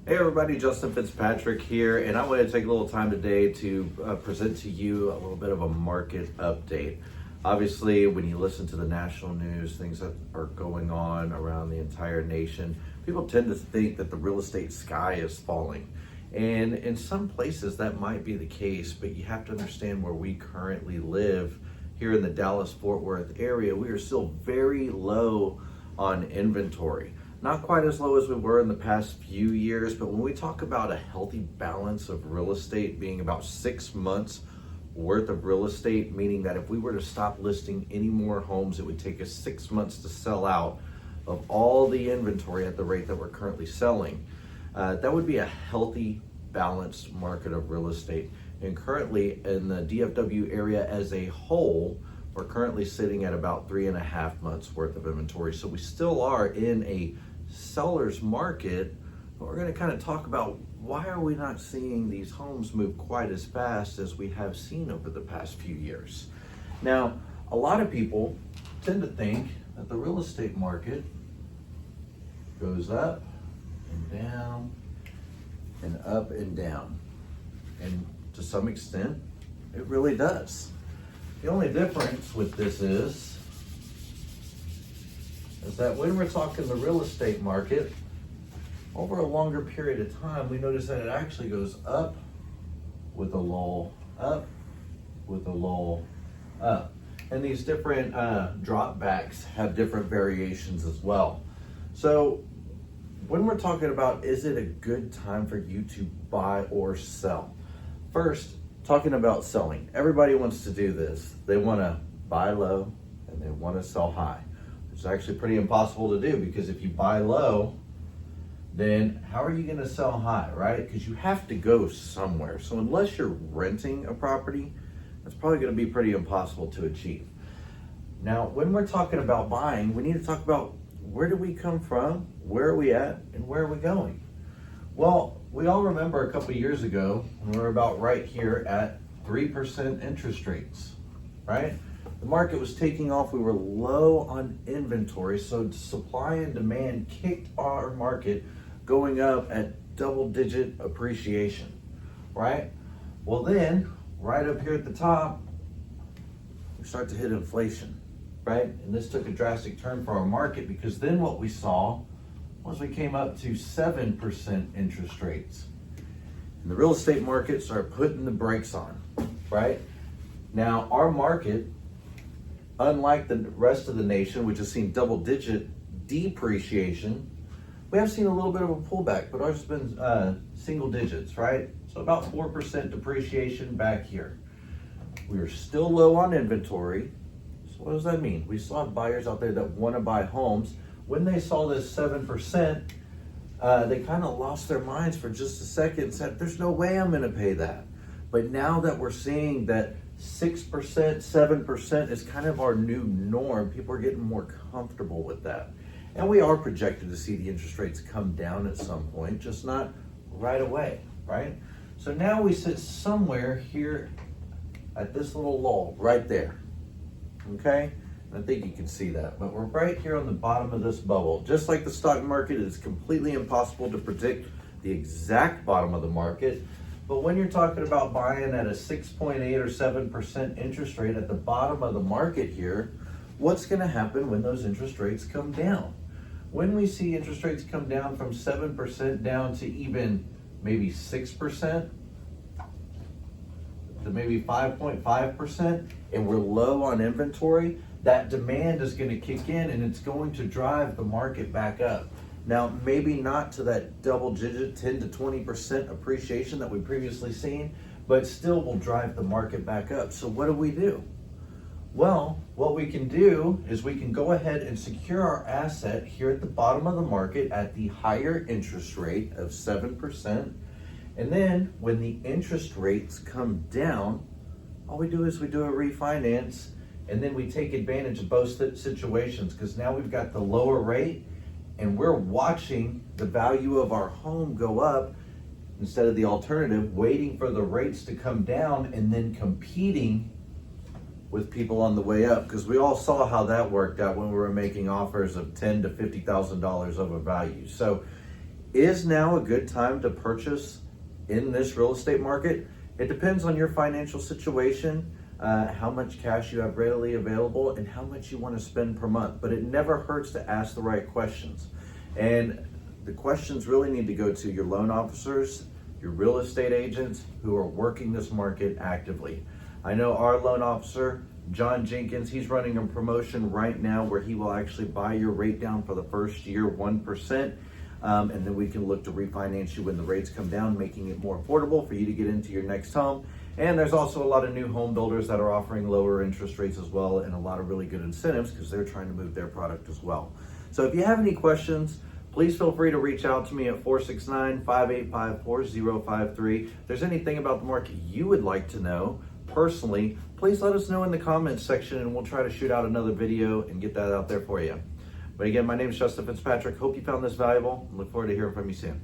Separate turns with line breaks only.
Hey everybody, Justin Fitzpatrick here, and I want to take a little time today to present to you a little bit of a market update. Obviously, when you listen to the national news, things that are going on around the entire nation, people tend to think that the real estate sky is falling. And in some places that might be the case, but you have to understand where we currently live here in the Dallas-Fort Worth area. We are still very low on inventory. Not quite as low as we were in the past few years, but when we talk about a healthy balance of real estate being about 6 months worth of real estate, meaning that if we were to stop listing any more homes, it would take us 6 months to sell out of all the inventory at the rate that we're currently selling. That would be a healthy, balanced market of real estate. And currently in the DFW area as a whole, we're currently sitting at about 3.5 months worth of inventory. So we still are in a seller's market, but we're going to kind of talk about why are we not seeing these homes move quite as fast as we have seen over the past few years. Now, a lot of people tend to think that the real estate market goes up and down and up and down. And to some extent, it really does. The only difference with this is that when we're talking the real estate market, over a longer period of time, we notice that it actually goes up with a lull, up with a lull, up. And these different drop backs have different variations as well. So when we're talking about, is it a good time for you to buy or sell? First, talking about selling. Everybody wants to do this. They want to buy low and they want to sell high. It's actually pretty impossible to do, because if you buy low, then how are you going to sell high, right? Because you have to go somewhere. So unless you're renting a property, that's probably going to be pretty impossible to achieve. Now, when we're talking about buying, we need to talk about where do we come from, where are we at, and where are we going? Well, we all remember a couple years ago when we were about right here at 3% interest rates, right? The market was taking off. We were low on inventory, so supply and demand kicked our market going up at double-digit appreciation, right? Well then, right up here at the top, we start to hit inflation, right? And this took a drastic turn for our market, because then what we saw was we came up to 7% interest rates. And the real estate market started putting the brakes on, right? Now, our market, unlike the rest of the nation, which has seen double-digit depreciation, we have seen a little bit of a pullback, but ours has been single digits, right? So about 4% depreciation back here. We are still low on inventory. So what does that mean? We still have buyers out there that want to buy homes. When they saw this 7%, they kind of lost their minds for just a second and said, there's no way I'm going to pay that. But now that we're seeing that 6%, 7% is kind of our new norm, people are getting more comfortable with that. And we are projected to see the interest rates come down at some point, just not right away, right? So now we sit somewhere here at this little lull right there, okay? I think you can see that, but we're right here on the bottom of this bubble. Just like the stock market, it's completely impossible to predict the exact bottom of the market. But when you're talking about buying at a 6.8 or 7% interest rate at the bottom of the market here, what's going to happen when those interest rates come down? When we see interest rates come down from 7% down to even maybe 6%, to maybe 5.5%, and we're low on inventory, that demand is going to kick in and it's going to drive the market back up. Now, maybe not to that double-digit 10 to 20% appreciation that we've previously seen, but still will drive the market back up. So what do? Well, what we can do is we can go ahead and secure our asset here at the bottom of the market at the higher interest rate of 7%. And then when the interest rates come down, all we do is we do a refinance, and then we take advantage of both situations, because now we've got the lower rate and we're watching the value of our home go up instead of the alternative, waiting for the rates to come down and then competing with people on the way up, because we all saw how that worked out when we were making offers of $10,000 to $50,000 over value. So Is now a good time to purchase in this real estate market? It depends on your financial situation, how much cash you have readily available, and how much you want to spend per month. But it never hurts to ask the right questions. And the questions really need to go to your loan officers, your real estate agents who are working this market actively. I know our loan officer, John Jenkins, he's running a promotion right now where he will actually buy your rate down for the first year 1%. And then we can look to refinance you when the rates come down, making it more affordable for you to get into your next home. And there's also a lot of new home builders that are offering lower interest rates as well, and a lot of really good incentives because they're trying to move their product as well. So if you have any questions, please feel free to reach out to me at 469-585-4053. If there's anything about the market you would like to know personally, please let us know in the comments section and we'll try to shoot out another video and get that out there for you. But again, my name is Justin Fitzpatrick. Hope you found this valuable and look forward to hearing from you soon.